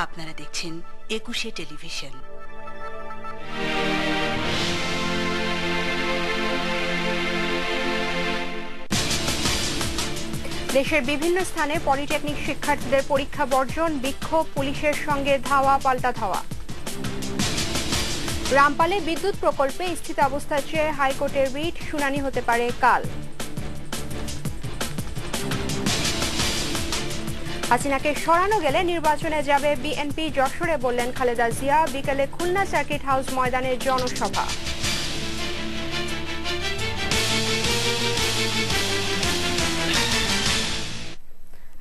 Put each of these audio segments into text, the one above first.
আপনারা দেখছেন ২১শে টেলিভিশন। দেশের বিভিন্ন স্থানে পলিটেকনিক শিক্ষার্থীদের পরীক্ষা বর্জন, বিক্ষোভ, পুলিশের সঙ্গে ধাওয়া পাল্টা ধাওয়া। রামপালে বিদ্যুৎ প্রকল্পে স্থিতাবস্থা চেয়ে হাইকোর্টের রিট, শুনানি হতে পারে কাল। হাসিনাকে সরানো গেলে নির্বাচনে যাবে বিএনপি, যশোরে বললেন খালেদা জিয়া। বিকেলে খুলনা সার্কিট হাউস ময়দানে জনসভা।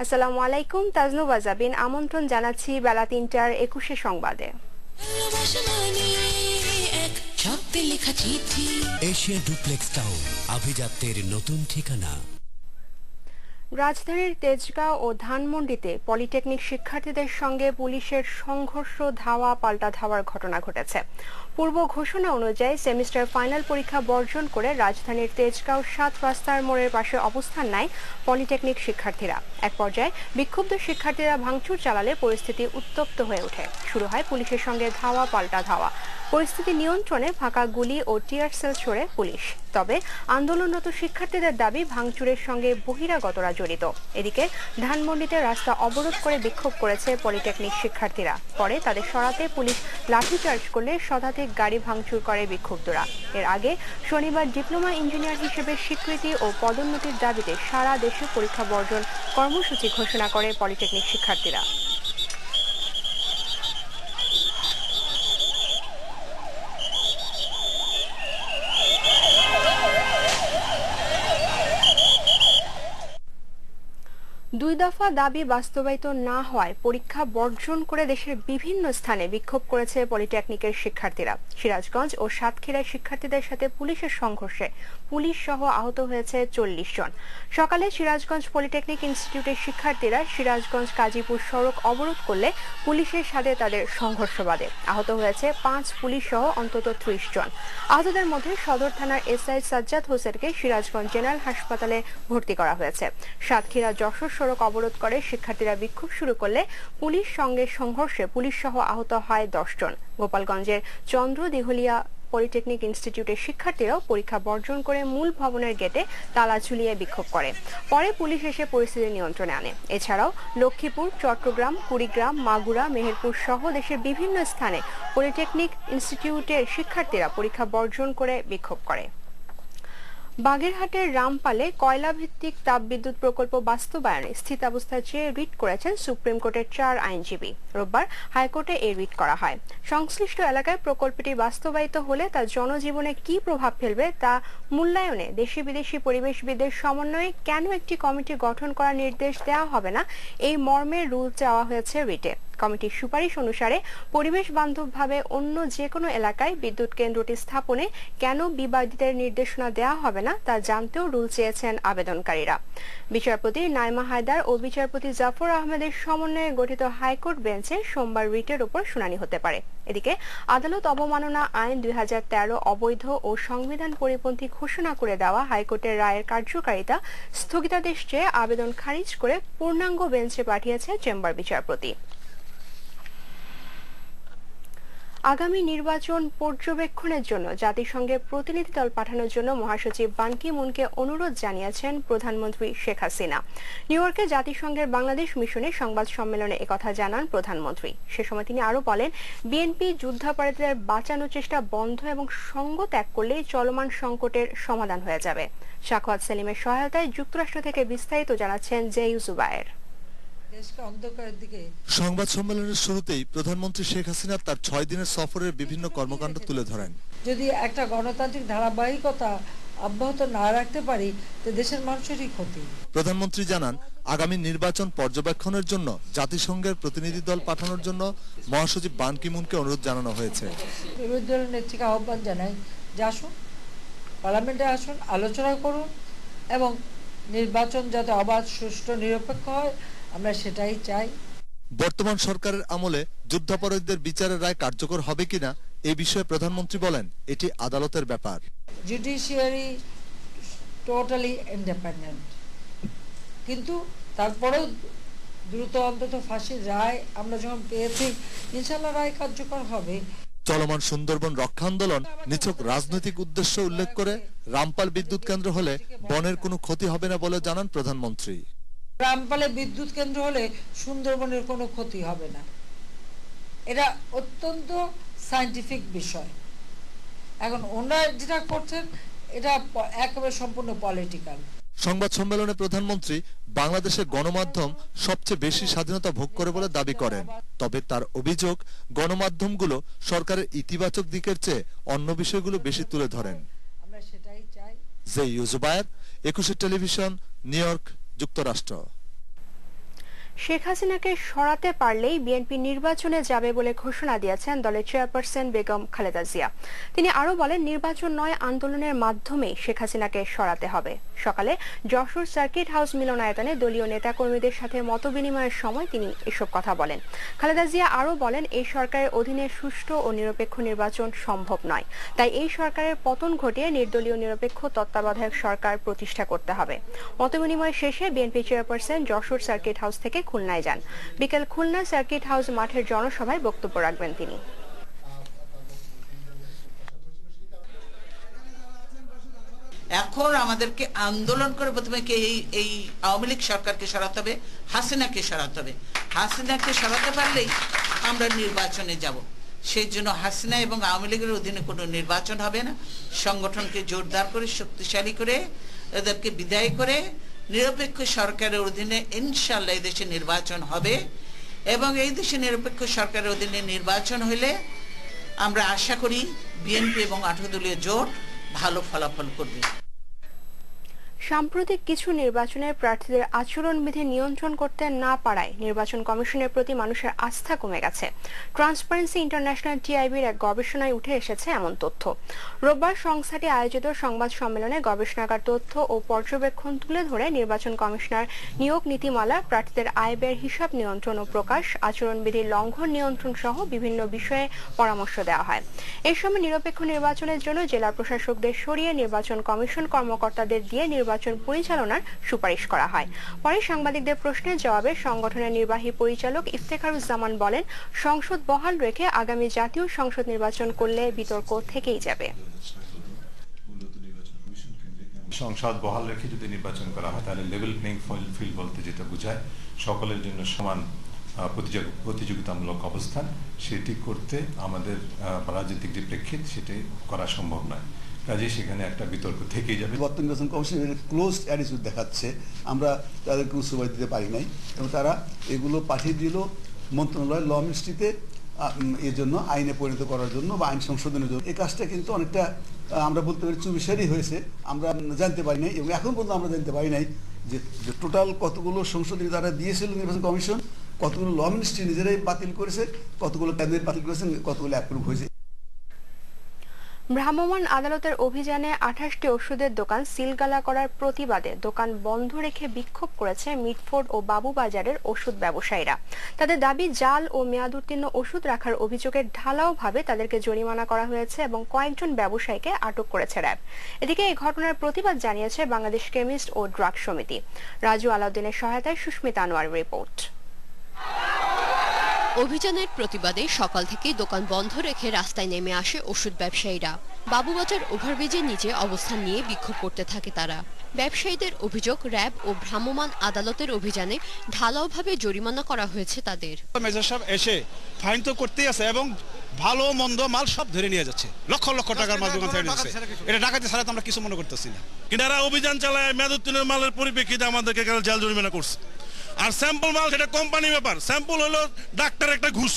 আসসালামু আলাইকুম, তাজনুবা জাবিন আমন্ত্রণ জানাচ্ছি বেলা ৩টার ২১শে সংবাদে। এশিয়া ডুপ্লেক্স টাউন, আভিজাত্যের নতুন ঠিকানা। রাজধানীর তেজগাঁও ও ধানমন্ডিতে পলিটেকনিক শিক্ষার্থীদের সঙ্গে পুলিশের সংঘর্ষ, ধাওয়া পাল্টা ধাওয়ার ঘটনা ঘটেছে। পূর্ব ঘোষণা অনুযায়ী সেমিস্টার ফাইনাল পরীক্ষা বর্জন করে রাজধানীর তেজগাঁও ৭ রাস্তার মোড়ের পাশে অবস্থান নেয় পলিটেকনিক শিক্ষার্থীরা। এক পর্যায়ে বিক্ষুব্ধ শিক্ষার্থীরা ভাঙচুর চালালে পরিস্থিতি উত্তপ্ত হয়ে ওঠে। শুরু হয় পুলিশের সঙ্গে ধাওয়া পাল্টা ধাওয়া। পরিস্থিতি নিয়ন্ত্রণে ফাঁকা গুলি ও টিয়ার সেল ছোড়ে পুলিশ। তবে আন্দোলনরত শিক্ষার্থীদের দাবি ভাঙচুরের সঙ্গে বহিরাগতরা জড়িত। এদিকে ধানমন্ডিতে রাস্তা অবরোধ করে বিক্ষোভ করেছে পলিটেকনিক শিক্ষার্থীরা। পরে তাদের সরাতে পুলিশ লাঠিচার্জ করলে শতাধিক গাড়ি ভাঙচুর করে বিক্ষুব্ধরা। এর আগে শনিবার ডিপ্লোমা ইঞ্জিনিয়ার হিসেবে স্বীকৃতি ও পদোন্নতির দাবিতে সারা দেশে পরীক্ষা বর্জন কর্মসূচি ঘোষণা করে পলিটেকনিক শিক্ষার্থীরা। দুই দফা দাবি বাস্তবায়িত না হওয়ায় পরীক্ষা বর্জন করে দেশের বিভিন্ন স্থানে বিক্ষোভ করেছে পলিটেকনিকের শিক্ষার্থীরা। সিরাজগঞ্জ ও সাতক্ষীরায় শিক্ষার্থীদের সাথে পুলিশের সংঘর্ষে পুলিশ সহ আহত হয়েছে ৪০ জন। সকালে সিরাজগঞ্জ পলিটেকনিক ইনস্টিটিউটের শিক্ষার্থীরা সিরাজগঞ্জ কাজীপুর সড়ক অবরোধ করলে পুলিশের সাথে তাদের সংঘর্ষ বাধে। আহত হয়েছে ৫ পুলিশ সহ অন্তত ৩০ জন। আহতদের মধ্যে সদর থানার এসআই সাজ্জাদ হোসেনকে সিরাজগঞ্জ জেনারেল হাসপাতালে ভর্তি করা হয়েছে। সাতক্ষীরা যশোর সড়ক অবরোধ করে শিক্ষার্থীরা বিক্ষোভ শুরু করলে পুলিশ সঙ্গে সংঘর্ষে পুলিশ সহ আহত হয় ১০ জন। গোপালগঞ্জের চন্দ্র দিঘলিয়া পলিটেকনিক ইনস্টিটিউটের শিক্ষার্থীরাও পরীক্ষা বর্জন করে মূল ভবনের গেটে তালা ঝুলিয়ে বিক্ষোভ করে। পরে পুলিশ এসে পরিস্থিতি নিয়ন্ত্রণে আনে। এছাড়াও লক্ষ্মীপুর, চট্টগ্রাম, কুড়িগ্রাম, মাগুরা, মেহেরপুর সহ দেশের বিভিন্ন স্থানে পলিটেকনিক ইনস্টিটিউটের শিক্ষার্থীরা পরীক্ষা বর্জন করে বিক্ষোভ করে। বাগেরহাটের রামপালে কয়লা ভিত্তিক তাপবিদ্যুৎ প্রকল্প বাস্তবায়নে স্থিতাবস্থা চেয়ে রিট করেছেন সুপ্রিম কোর্টের ৪ আইনজীবী। রোববার হাইকোর্টে এই রিট করা হয়। সংশ্লিষ্ট এলাকায় প্রকল্পটি বাস্তবায়িত হলে তা জনজীবনে কি প্রভাব ফেলবে তা মূল্যায়নে দেশি বিদেশি পরিবেশবিদদের সমন্বয়ে কেন একটি কমিটি গঠন করার নির্দেশ দেওয়া হবে না, এই মর্মে রুল চাওয়া হয়েছে রিটে। কমিটির সুপারিশ অনুসারে পরিবেশ বান্ধবভাবে অন্য যে কোনো এলাকায় বিদ্যুৎ কেন্দ্রটি স্থাপনে কেন বিবাদীদের নির্দেশনা দেওয়া হবে না তা জানতেও রুল চেয়েছেন আবেদনকারীরা। বিচারপতি নাইমা হায়দার ও বিচারপতি জাফর আহমেদের সমন্বয়ে গঠিত হাইকোর্ট বেঞ্চে সোমবার রিটের উপর শুনানি হতে পারে। এদিকে আদালত অবমাননা আইন ২০১৩ অবৈধ ও সংবিধান পরিপন্থী ঘোষণা করে দেওয়া হাইকোর্টের রায়ের কার্যকারিতা স্থগিতাদেশ চেয়ে আবেদন খারিজ করে পূর্ণাঙ্গ বেঞ্চে পাঠিয়েছে চেম্বার বিচারপতি। আগামী নির্বাচন পর্যবেক্ষণের জন্য জাতিসংঘে প্রতিনিধি দল পাঠানোর জন্য মহাসচিব বান কি মুনকে অনুরোধ জানিয়েছেন প্রধানমন্ত্রী শেখ হাসিনা। নিউ ইয়র্কে জাতিসংঘের বাংলাদেশ মিশনে সংবাদ সম্মেলনে একথা জানান প্রধানমন্ত্রী। সে সময় তিনি আরো বলেন, বিএনপি যুদ্ধাপরাধীদের বাঁচানোর চেষ্টা বন্ধ এবং সঙ্গ ত্যাগ করলেই চলমান সংকটের সমাধান হয়ে যাবে। সাখাওয়াত সেলিমের সহায়তায় যুক্তরাষ্ট্র থেকে বিস্তারিত জানাচ্ছেন জেইউ জুবায়ের। সংবাদ সম্মেলনের শুরুতেই প্রধানমন্ত্রী শেখ হাসিনা তার ৬ দিনের সফরের বিভিন্ন কর্মকাণ্ড তুলে ধরেন। যদি একটা গণতান্ত্রিক ধারাবাহিকতা অব্যাহত না রাখতে পারি তো দেশের মানুষেরই ক্ষতি। প্রধানমন্ত্রী জানান, আগামী নির্বাচন পর্যবেক্ষণের জন্য জাতিসংঘের প্রতিনিধি দল পাঠানোর জন্য মহাসচিব বান কি মুনকে অনুরোধ জানানো হয়েছে। বিরোধী দলের নেত্রীকে আহ্বান জানাই যে আসুন, পার্লামেন্টে আসুন, আলোচনা করুন এবং নির্বাচন যাতে অবাধ, সুষ্ঠু, নিরপেক্ষ হয়, আমরা সেটাই চাই। বর্তমান সরকারের আমলে যুদ্ধাপরাধীদের বিচারের রায় কার্যকর হবে কিনা এই বিষয়ে প্রধানমন্ত্রী বলেন, এটি আদালতের ব্যাপার। জুডিশিয়ারি টোটালি ইন্ডিপেন্ডেন্ট, কিন্তু তারপরেও দ্রুত অন্তত ফাঁসির রায় আমরা যখন পেয়েছি, ইনশাল্লাহ রায় কার্যকর হবে। চলমান সুন্দরবন রক্ষা আন্দোলন নিছক রাজনৈতিক উদ্দেশ্য উল্লেখ করে রামপাল বিদ্যুৎ কেন্দ্র হলে বনের কোনো ক্ষতি হবে না বলে জানান প্রধানমন্ত্রী। রামপালে বিদ্যুৎ কেন্দ্র হলে সুন্দরবনের কোনো ক্ষতি হবে না, এটা অত্যন্ত সায়েন্টিফিক বিষয়। এখন ওনারা যেটা করছেন এটা একেবারে সম্পূর্ণ পলিটিক্যাল। সংবাদ সম্মেলনে প্রধানমন্ত্রী বাংলাদেশের গণমাধ্যম সবচেয়ে বেশি স্বাধীনতা ভোগ করে বলে দাবি করেন। তবে তার অভিযোগ, গণমাধ্যমগুলো সরকারের ইতিবাচক দিকের চেয়ে অন্য বিষয়গুলো বেশি তুলে ধরেন। আমরা সেটাই চাই। JU Zubayer, 21 television, New York, যুক্তরাষ্ট্র। শেখ হাসিনাকে সরাতে পারলেই বিএনপি নির্বাচনে যাবে বলে ঘোষণা দিয়েছেন দলের চেয়ারপারসন বেগম খালেদা জিয়া। তিনি আরো বলেন, নির্বাচন নয়, আন্দোলনের মাধ্যমে শেখ হাসিনাকে সরাতে হবে। সকালে যশোর সার্কিট হাউস মিলনায়তনে দলীয় নেতাকর্মীদের সাথে মতবিনিময়ের সময় তিনি এসব কথা বলেন। খালেদা জিয়া আরো বলেন, এই সরকারের অধীনে সুষ্ঠু ও নিরপেক্ষ নির্বাচন সম্ভব নয়, তাই এই সরকারের পতন ঘটিয়ে নির্দলীয় নিরপেক্ষ তত্ত্বাবধায়ক সরকার প্রতিষ্ঠা করতে হবে। মতবিনিময় শেষে BNP chairperson Jessore circuit house থেকে খুলনায় যান। বিকেল খুলনা সার্কিট হাউস মাঠের জনসভায় বক্তব্য রাখবেন তিনি। এখন আমাদেরকে আন্দোলন করে প্রথমে এই আওয়ামী লীগ সরকারকে সরাতে হবে, হাসিনাকে সরাতে হবে। হাসিনাকে সরাতে পারলেই আমরা নির্বাচনে যাব। সেই জন্য হাসিনা এবং আওয়ামী লীগের অধীনে কোনো নির্বাচন হবে না। সংগঠনকে জোরদার করে, শক্তিশালী করে, এদেরকে বিদায় করে নিরপেক্ষ সরকারের অধীনে ইনশাআল্লাহ এই দেশে নির্বাচন হবে। এবং এই দেশে নিরপেক্ষ সরকারের অধীনে নির্বাচন হলে আমরা আশা করি বিএনপি এবং 18 দলীয় জোট ভালো ফলাফল করবে। সাম্প্রতিক কিছু নির্বাচনের প্রার্থীদের আচরণবিধি নিয়ন্ত্রণ করতে না পারায় নির্বাচন কমিশনের প্রতি মানুষের আস্থা কমে গেছে। ট্রান্সপারেন্সি ইন্টারন্যাশনাল টিআইবির এক গবেষণায় উঠে এসেছে এমন তথ্য। রোববার সংস্থাটি আয়োজিত সংবাদ সম্মেলনে গবেষণাগার তথ্য ও পর্যবেক্ষণ তুলে ধরে নির্বাচন কমিশনার নিয়োগ নীতিমালা, প্রার্থীদের আয় ব্যয়ের হিসাব নিয়ন্ত্রণ ও প্রকাশ, আচরণবিধি লঙ্ঘন নিয়ন্ত্রণ সহ বিভিন্ন বিষয়ে পরামর্শ দেওয়া হয়। এই সময় নিরপেক্ষ নির্বাচনের জন্য জেলা প্রশাসকদের সরিয়ে নির্বাচন কমিশন কর্মকর্তাদের দিয়ে নির্বাচন পরিচালনার সুপারিশ করা হয়। পরে সাংবাদিকদের প্রশ্নের জবাবে সংগঠনের নির্বাহী পরিচালক ইফতেখারুজ্জামান বলেন, সংসদ বহাল রেখে আগামী জাতীয় সংসদ নির্বাচন করলে বিতর্ক থেকেই যাবে। সংসদ বহাল রেখে যদি নির্বাচন করা হয় তাহলে লেভেল প্লেইং ফিল্ড বলতে যেটা বোঝায় সকলের জন্য সমান প্রতিযোগিতামূলক অবস্থান, সেটি করতে আমাদের রাজনৈতিক যে প্রেক্ষিত সেটি করা সম্ভব নয়। কাজে সেখানে একটা বিতর্ক থেকেই যাবে। বর্তমান নির্বাচন কমিশন ক্লোজড অ্যাটিটিউড দেখাচ্ছে, আমরা তাদেরকে সুবিধা দিতে পারি নাই এবং তারা এগুলো পাঠিয়ে দিল মন্ত্রণালয় ল মিনিস্ট্রিতে এর জন্য আইনে পরিণত করার জন্য বা আইন সংশোধনের জন্য। এই কাজটা কিন্তু অনেকটা আমরা বলতে পারি চুবিসারি হয়েছে, আমরা জানতে পারি নাই এবং এখন পর্যন্ত আমরা জানতে পারি নাই যে টোটাল কতগুলো সংশোধনী তারা দিয়েছিল নির্বাচন কমিশন, কতগুলো ল মিনিস্ট্রি নিজেরাই বাতিল করেছে, কতগুলো ক্যাবিনেট বাতিল করেছেন, কতগুলো অ্যাপ্রুভ হয়েছে। ভ্রাম্যমাণ আদালতের অভিযানে 28টি ওষুধের দোকান সিলগালা করার প্রতিবাদে দোকান বন্ধ রেখে বিক্ষোভ করেছে মিটফোর্ড ও বাবুবাজারের ওষুধ ব্যবসায়ীরা। তাদের দাবি, জাল ও মেয়াদ উত্তীর্ণ ওষুধ রাখার অভিযোগে ঢালাওভাবে তাদেরকে জরিমানা করা হয়েছে এবং কয়েকজন ব্যবসায়ীকে আটক করেছে র্যাব। এদিকে এই ঘটনার প্রতিবাদ জানিয়েছে বাংলাদেশ কেমিস্ট ও ড্রাগ সমিতি। রাজু আলাউদ্দিনের সহায়তায় সুস্মিতা আনোয়ার রিপোর্ট। অভিযানের প্রতিবাদে সকাল থেকেই দোকান বন্ধ রেখে রাস্তায় নেমে আসে ওষুধ ব্যবসায়ীরা। বাবুবাজার ওভারব্রিজের নিচে অবস্থান নিয়ে বিক্ষোভ করতে থাকে তারা। ব্যবসায়ীদের অভিযোগ, র্যাব ও ভ্রাম্যমাণ আদালতের অভিযানে ঢালাওভাবে জরিমানা করা হয়েছে তাদের। মেজর সাহেব এসে ফাইন তো করতেই আছে এবং ভালো মন্দ মাল সব ধরে নিয়ে যাচ্ছে, লক্ষ লক্ষ টাকার মাল দোকান থেকে নিচ্ছে। এটা ডাকাতি ছাড়া তো আমরা কিছু মনে করতেছি না। কিন্তু এরা অভিযান চালায় মেয়াদ উত্তীর্ণ মালের পরিপ্রেক্ষিতে আমাদেরকে জাল জরিমানা করছে। আর স্যাম্পল মাল সেটা কোম্পানি ব্যাপার, স্যাম্পল হলো ডাক্তার একটা ঘুষ,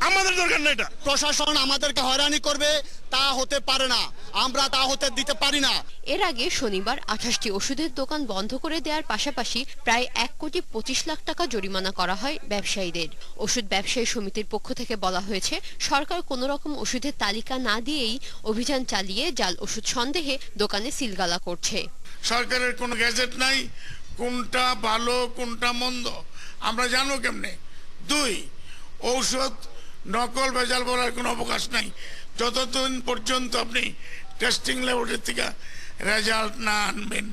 আমাদের দরকার না। এটা প্রশাসন আমাদেরকে হয়রানি করবে, তা হতে পারে না, আমরা তা হতে দিতে পারি না। এর আগে শনিবার 28টি ওষুধের দোকান বন্ধ করে দেওয়ার পাশাপাশি প্রায় 1,25 লাখ টাকা জরিমানা করা হয় ব্যবসায়ীদের। ওষুধ ব্যবসায়ী সমিতির পক্ষ থেকে বলা হয়েছে, সরকার কোনো রকম ওষুধের তালিকা না দিয়েই অভিযান চালিয়ে জাল ওষুধ সন্দেহে দোকানে সিলগালা করছে। সরকারের কোনো গ্যাজেট নাই, কোনটা ভালো কোনটা মন্দ আমরা জানবো কেমনে? 2, ঔষধ নকল ভেজাল বলার কোনো অবকাশ নাই যতদিন পর্যন্ত আপনি টেস্টিং ল্যাবরেটরি থেকে রেজাল্ট না আনবেন।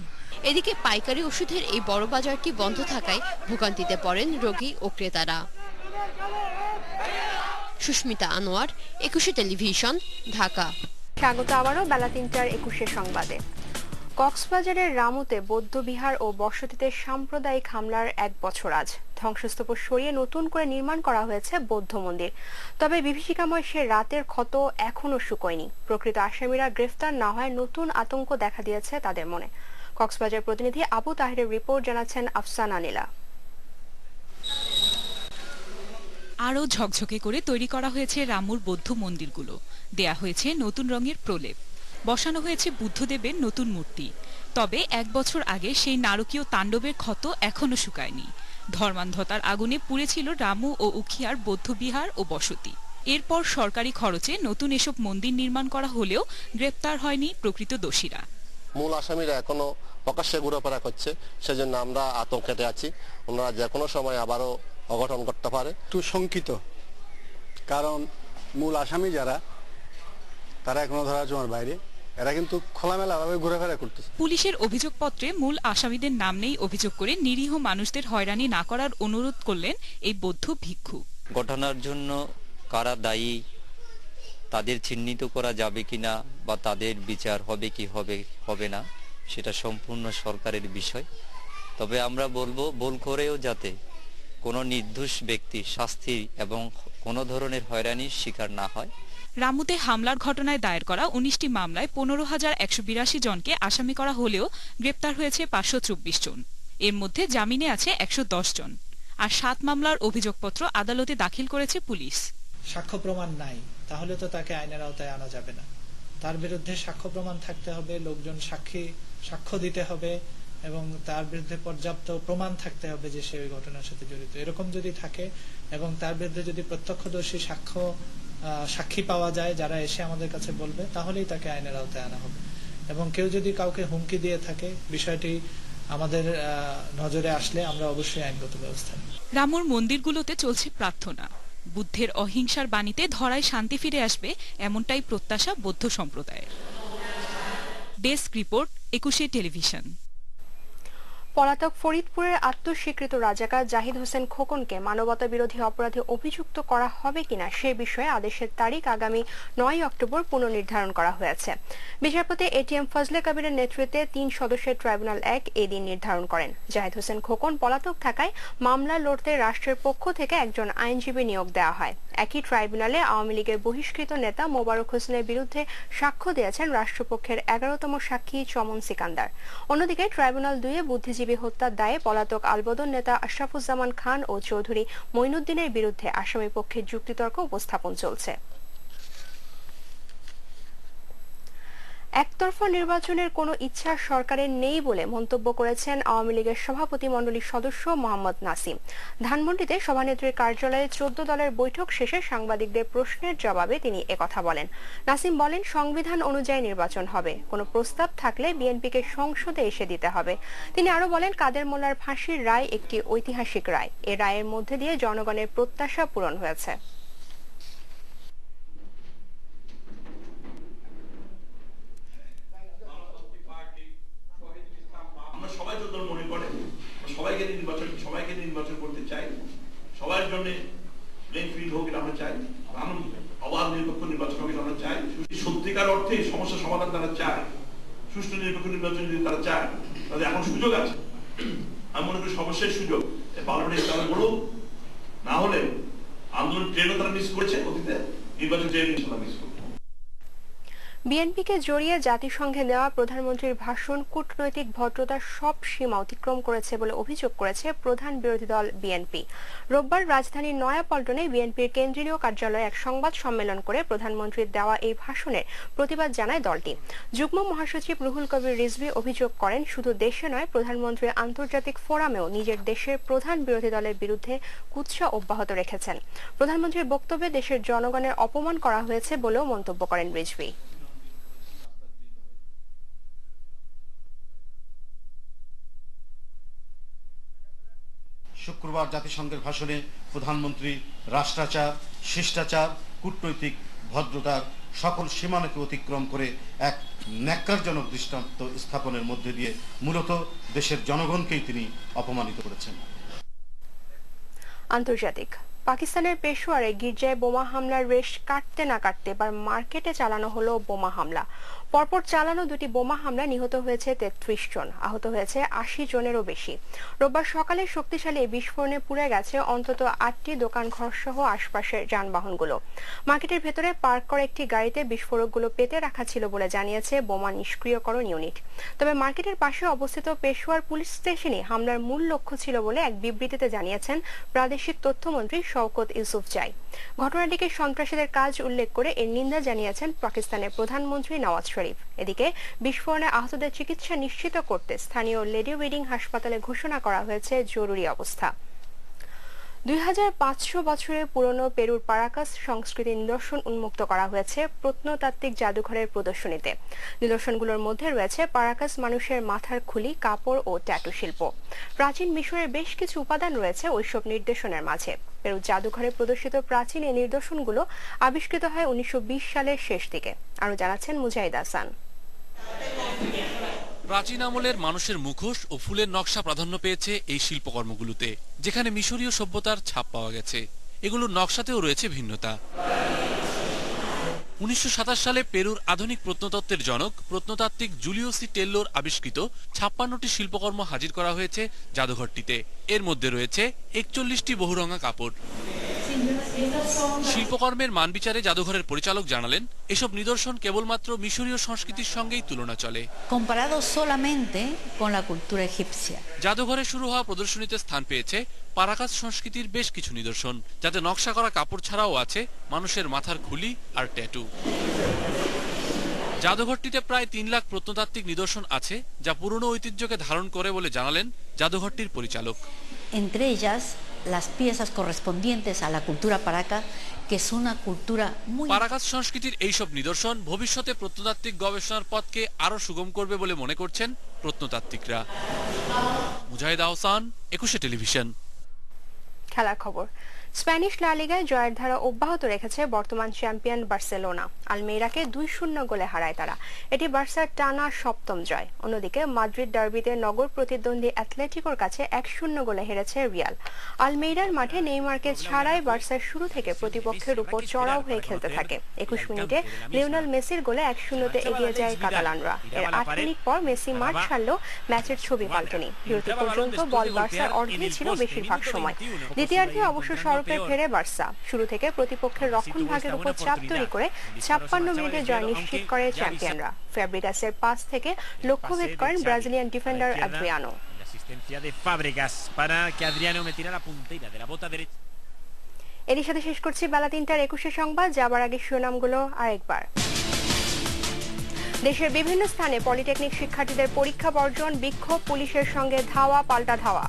এদিকে পাইকারি ওষুধের এই বড় বাজারটি বন্ধ থাকায় ভোগান্তিতে পড়েন রোগী ও ক্রেতারা। সুস্মিতা আনোয়ার, 21 টেলিভিশন, ঢাকা। স্বাগত আবারও বেলা ৩টার ২১ সংবাদে। কক্সবাজারের রামুতে বৌদ্ধবিহার ও বসতিতে সাম্প্রদায়িক হামলার ১ বছর আজ। ধ্বংসস্তূপ সরিয়ে নতুন করে নির্মাণ করা হয়েছে বৌদ্ধ মন্দির। তবে বিভীষিকাময় সে রাতের ক্ষত এখনো শুকোয়নি। প্রকৃত আসামিরা গ্রেফতার না হয় নতুন আতঙ্ক দেখা দিয়েছে তাদের মনে। কক্সবাজার প্রতিনিধি আবু তাহেরের রিপোর্ট, জানাচ্ছেন আফসানা নীলা। আরও ঝকঝকে করে তৈরি করা হয়েছে রামুর বৌদ্ধ মন্দিরগুলো। দেয়া হয়েছে নতুন রঙের প্রলেপ, বসানো হয়েছে বুদ্ধদেবের নতুন মূর্তি। তবে ১ বছর আগে সেই নারকীয় তাণ্ডবের ক্ষত এখনো শুকায়নি। ধর্মান্ধতার আগুনে পুড়েছিল রামু ও উখিয়ার বৌদ্ধবিহার ও বসতি। এরপর সরকারি খরচে নতুন এসব মন্দির নির্মাণ করা হলেও গ্রেপ্তার হয়নি প্রকৃত দোষীরা। মূল আসামিরা এখনো প্রকাশ্যে ঘুরেফেরা করছে, সেজন্য আমরা আতঙ্কে আছি। ওনারা যে কোনো সময় আবারও অঘটন করতে পারে। একটু শঙ্কিত, কারণ মূল আসামি যারা, তারা এখনো ধরা ছোঁয়ার বাইরে। এরা কিন্তু খোলামেলাভাবে ঘুরেফেরা করতেছে। পুলিশের অভিযোগপত্রে মূল আসামিদের নাম নেই অভিযোগ করে নিরীহ মানুষদের হয়রানি না করার অনুরোধ করলেন এই বৌদ্ধ ভিক্ষু। ঘটনার জন্য কারা দায়ী, তাদের চিহ্নিত করা যাবে কিনা বা তাদের বিচার হবে কি হবে না, সেটা সম্পূর্ণ সরকারের বিষয়। তবে আমরা বলবো, ভুল করেও যাতে কোনো নির্দোষ ব্যক্তি শাস্তি এবং কোনো ধরনের হয়রানির শিকার না হয়। রামুতে হামলার ঘটনায় দায়ের করা ১৯টি মামলায় ১৫,১৮২ জনকে আসামি করা হলেও গ্রেপ্তার হয়েছে ৫২৪ জন। এর মধ্যে জামিনে আছে ১১০ জন। আর ৭ মামলার অভিযোগপত্র আদালতে দাখিল করেছে পুলিশ। সাক্ষ্য প্রমাণ নাই, তাহলে তো তাকে আইনের আওতায় আনা যাবে না। তার বিরুদ্ধে সাক্ষ্য প্রমাণ থাকতে হবে, লোকজন সাক্ষ্য দিতে হবে এবং তার বিরুদ্ধে পর্যাপ্ত প্রমাণ থাকতে হবে যে সে ওই ঘটনার সাথে জড়িত। এরকম যদি থাকে এবং তার বিরুদ্ধে যদি প্রত্যক্ষদর্শী সাক্ষী পাওয়া যায় যারা এসে আমাদের কাছে বলবে, তাহলেই তাকে আইনের আওতায় আনা হবে। এবং কেউ যদি কাউকে হুমকি দিয়ে থাকে, বিষয়টি আমাদের নজরে আসলে আমরা অবশ্যই আইনগত ব্যবস্থা নেব। রামুর মন্দিরগুলোতে চলছে প্রার্থনা। বুদ্ধের অহিংসার বাণীতে ধরায় শান্তি ফিরে আসবে, এমনটাই প্রত্যাশা বৌদ্ধ সম্প্রদায়ের। Desk report, 21 television. পলাতক ফরিদপুরের আত্মস্বীকৃত রাজাকার জাহিদ হোসেন খোকনকে মানবতা বিরোধী অপরাধে অভিযুক্ত করা হবে কিনা সে বিষয়ে আদেশের তারিখ আগামী ৯ অক্টোবর পুনর্নির্ধারণ করা হয়েছে। বিচারপতি এটিএম ফজলে কবিরের নেতৃত্বে ৩ সদস্যের ট্রাইব্যুনাল ১ এই দিন নির্ধারণ করেন। জাহিদ হোসেন খোকন পলাতক থাকায় মামলা লড়তে রাষ্ট্রের পক্ষ থেকে একজন আইনজীবী নিয়োগ দেওয়া হয়। একই ট্রাইব্যুনালে আওয়ামী লীগের বহিষ্কৃত নেতা মোবারক হোসেনের বিরুদ্ধে সাক্ষ্য দিয়েছেন রাষ্ট্রপক্ষের ১১তম সাক্ষী চমন সিকান্দার। অন্যদিকে ট্রাইব্যুনাল ২-এ বুদ্ধিজীবী হত্যার দায়ে পলাতক আলবদর নেতা আশরাফুজ্জামান খান ও চৌধুরী মঈনুদ্দিনের বিরুদ্ধে আসামি পক্ষের যুক্তিতর্ক উপস্থাপন চলছে। একতরফা নির্বাচনের কোনো ইচ্ছা সরকারের নেই বলে মন্তব্য করেছেন আওয়ামী লীগের সভাপতিমণ্ডলীর সদস্য মোহাম্মদ নাসিম। ধানমন্ডিতে সভানেত্রীর কার্যালয়ে ১৪ দলের বৈঠক শেষে সাংবাদিকদের প্রশ্নের জবাবে তিনি একথা বলেন। নাসিম বলেন, সংবিধান অনুযায়ী নির্বাচন হবে, কোনো প্রস্তাব থাকলে বিএনপিকে সংসদে এসে দিতে হবে। তিনি আরো বলেন, কাদের মোল্লার ফাঁসির রায় একটি ঐতিহাসিক রায়। এ রায়ের মধ্যে দিয়ে জনগণের প্রত্যাশা পূরণ হয়েছে। সবাইকে নির্বাচন করতে চাই, সবার জন্য প্লেইং ফিল্ড হোক এটা আমরা চাই, অবাধ নিরপেক্ষ নির্বাচন হোক আমরা চাই। সত্যিকার অর্থে সমস্যা সমাধান তারা চায়, সুষ্ঠু নিরপেক্ষ নির্বাচন যদি তারা চায়, তাদের এখন সুযোগ আছে। আমি মনে করি সর্বশেষ সুযোগ পার্লামেন্টে তারা বলুক, না হলে আন্দোলন ট্রেনও তারা মিস করেছে, অতীতে নির্বাচন ট্রেন মিস করবে। বিএনপিকে জড়িয়ে জাতিসংঘে দেওয়া প্রধানমন্ত্রীর ভাষণ কূটনৈতিক ভদ্রতার সব সীমা অতিক্রম করেছে বলে অভিযোগ করেছে প্রধান বিরোধী দল বিএনপি। রোববার রাজধানীর নয়াপল্টনে বিএনপির কেন্দ্রীয় কার্যালয়ে এক সংবাদ সম্মেলন করে প্রধানমন্ত্রীর দেওয়া এই ভাষণের প্রতিবাদ জানায় দলটি। যুগ্ম মহাসচিব রুহুল কবির রিজভী অভিযোগ করেন, শুধু দেশে নয়, প্রধানমন্ত্রী আন্তর্জাতিক ফোরামেও নিজের দেশের প্রধান বিরোধী দলের বিরুদ্ধে কুৎসা অব্যাহত রেখেছেন। প্রধানমন্ত্রীর বক্তব্যে দেশের জনগণের অপমান করা হয়েছে বলেও মন্তব্য করেন রিজভী। শুক্রবার জাতিসংঘের ভাষণে প্রধানমন্ত্রী রাষ্ট্রাচার, শিষ্টাচার, কূটনৈতিক ভদ্রতার সকল সীমানাকে অতিক্রম করে এক ন্যাক্কারজনক দৃষ্টান্ত স্থাপনের মধ্যে দিয়ে মূলত দেশের জনগণকেই তিনি অপমানিত করেছেন। আন্তর্জাতিক পাকিস্তানের পেশোয়ারে গির্জায় বোমা হামলার রেশ কাটতে না কাটতে এবার মার্কেটে চালানো হলো বোমা হামলা। পরপর চালানো দুটি বোমা হামলা নিহত হয়েছে 33 জন, আহত হয়েছে 80 জনেরও বেশি। রোববার সকালে শক্তিশালী বিস্ফোরণে পুড়ে গেছে অন্তত 8টি দোকানঘর সহ আশপাশের যানবাহনগুলো। মার্কেটের ভেতরে পার্ক করা একটি গাড়িতে বিস্ফোরকগুলো পেতে রাখা ছিল বলে জানিয়েছে বোমা নিষ্ক্রিয়করণ ইউনিট। তবে মার্কেটের পাশে অবস্থিত পেশোয়ার পুলিশ স্টেশনে হামলার মূল লক্ষ্য ছিল বলে এক বিবৃতিতে জানিয়েছেন প্রাদেশিক তথ্যমন্ত্রী শওকত ইউসুফজাই। ঘটনাটিকে সন্ত্রাসীদের কাজ উল্লেখ করে এর নিন্দা জানিয়েছেন পাকিস্তানের প্রধানমন্ত্রী নওয়াজ শরীফ। এদিকে বিস্ফোরণে আহতদের চিকিৎসা নিশ্চিত করতে স্থানীয় লেডি উইডিং হাসপাতালে ঘোষণা করা হয়েছে জরুরি অবস্থা। 2500 বছরের পুরনো পেরুর পারাকাস সংস্কৃতি নিদর্শন উন্মুক্ত করা হয়েছে প্রত্নতাত্ত্বিক জাদুঘরের প্রদর্শনীতে। নিদর্শনগুলোর মধ্যে রয়েছে পারাকাস মানুষের মাথার খুলি, কাপড় ও ট্যাটু শিল্প। প্রাচীন মিশরের বেশ কিছু উপাদান রয়েছে ওইসব নিদর্শনের মাঝে। পেরু জাদুঘরে প্রদর্শিত প্রাচীন এই নিদর্শনগুলো আবিষ্কৃত হয় 1920 সালের শেষ দিকে। আরো জানাচ্ছেন মুজাহিদ হাসান। প্রাচীন আমলের মানুষের মুখোশ ও ফুলের নকশা প্রাধান্য পেয়েছে এই শিল্পকর্মগুলোতে, যেখানে মিশরীয় সভ্যতার ছাপ পাওয়া গেছে। এগুলোর নকশাতেও রয়েছে ভিন্নতা। 1927 সালে পেরুর আধুনিক প্রত্নতত্ত্বের জনক প্রত্নতাত্ত্বিক জুলিও সি টেল্লোর আবিষ্কৃত 56টি শিল্পকর্ম হাজির করা হয়েছে জাদুঘরটিতে। এর মধ্যে রয়েছে 41টি বহুরঙা কাপড়। শিল্পকর্মের মান বিচারে জাদুঘরের পরিচালক জানালেন, এসব নিদর্শন কেবলমাত্র মিশরীয় সংস্কৃতির সঙ্গেই তুলনা চলে। জাদুঘরে শুরু হওয়া প্রদর্শনীতে স্থান পেয়েছে পারাকাস সংস্কৃতির বেশ কিছু নিদর্শন, যাতে নকশা করা কাপড় ছাড়াও আছে মানুষের মাথার খুলি আর ট্যাটু। জাদুঘরটিতে প্রায় 3 লাখ প্রত্নতাত্ত্বিক নিদর্শন আছে, যা পুরনো ঐতিহ্যকে ধারণ করে বলে জানালেন জাদুঘরটির পরিচালক। Entre ellas las piezas correspondientes a la cultura paraca, que es una cultura muy পারাকাস সংস্কৃতির এইসব নিদর্শন ভবিষ্যতে প্রত্নতাত্ত্বিক গবেষণার পথকে আরো সুগম করবে বলে মনে করছেন প্রত্নতাত্ত্বিকরা। মুজাহিদ হাসান, 21 টেলিভিশন। খেলার খবর। স্প্যানিশ লা লিগায় জয়ের ধারা অব্যাহত রেখেছে বর্তমান চ্যাম্পিয়ন বার্সেলোনা। আলমেইরাকে 2-0 গোলে হারায় তারা। এটি বার্সার টানা 7ম জয়। অন্যদিকে মাদ্রিদ ডার্বিতে নগর প্রতিদ্বন্দ্বী অ্যাথলেটিকোর কাছে 1-0 গোলে হেরেছে রিয়াল। আলমেইরার মাঠে নেইমারকে ছাড়াই বার্সা শুরু থেকে প্রতিপক্ষের উপর চড়াও হয়ে খেলতে থাকে। 21 মিনিটে লিওনেল মেসির গোলে 1-0 এগিয়ে যায় কাতালানরা। এর 8 মিনিট পর মেসি মাঠ ছাড়লেও ম্যাচের ছবি পাল্টেনি। বিরতি পর্যন্ত বল বার্সার অর্ধেই ছিল বেশিরভাগ সময়। দ্বিতীয়ার্ধে অবশ্য ফেরে বার্সা শুরু থেকে প্রতিপক্ষের রক্ষণভাগের উপর চাপ তৈরি করে 56 মিনিটে জয় নিশ্চিত করে চ্যাম্পিয়নরা। ফ্যাব্রিগাসের পাস থেকে লক্ষ্যভেদ করেন ব্রাজিলিয়ান ডিফেন্ডার আদ্রিয়ানো। এরই সাথে শেষ করছি বেলা 3টার 21 সংবাদ। যাবার আগে শিরোনামগুলো আরেকবার। দেশের বিভিন্ন স্থানে পলিটেকনিক শিক্ষার্থীদের পরীক্ষা বর্জন, বিক্ষোভ, পুলিশের সঙ্গে ধাওয়া পাল্টা ধাওয়া।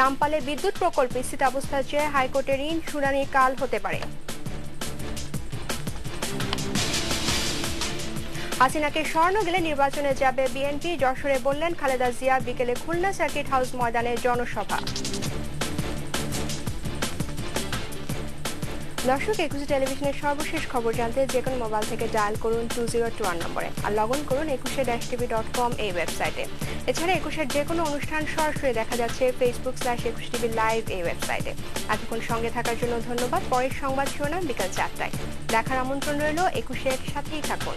রামপালে বিদ্যুৎ প্রকল্প স্থিতাবস্থার চেয়ে হাইকোর্টের ঋণ শুনানি কাল হতে পারে। হাসিনাকে স্বর্ণ গেলে নির্বাচনে যাবে বিএনপি, যশোরে বললেন খালেদা জিয়া। বিকেলে খুলনা সার্কিট হাউস ময়দানে জনসভা। দর্শক, 21 টেলিভিশনের সর্বশেষ খবর জানতে যে কোনো মোবাইল থেকে ডায়াল করুন 2021 নম্বরে আর লগ ইন করুন 21-tv.com এই ওয়েবসাইটে। এছাড়া 21-এর যে কোনো অনুষ্ঠান সরাসরি দেখা যাচ্ছে Facebook/21tv লাইভ এই ওয়েবসাইটে। এতক্ষণ সঙ্গে থাকার জন্য ধন্যবাদ। পরের সংবাদ শিরোনাম বিকাল 4টায়। দেখার আমন্ত্রণ রইল। 21-এর সাথেই থাকুন।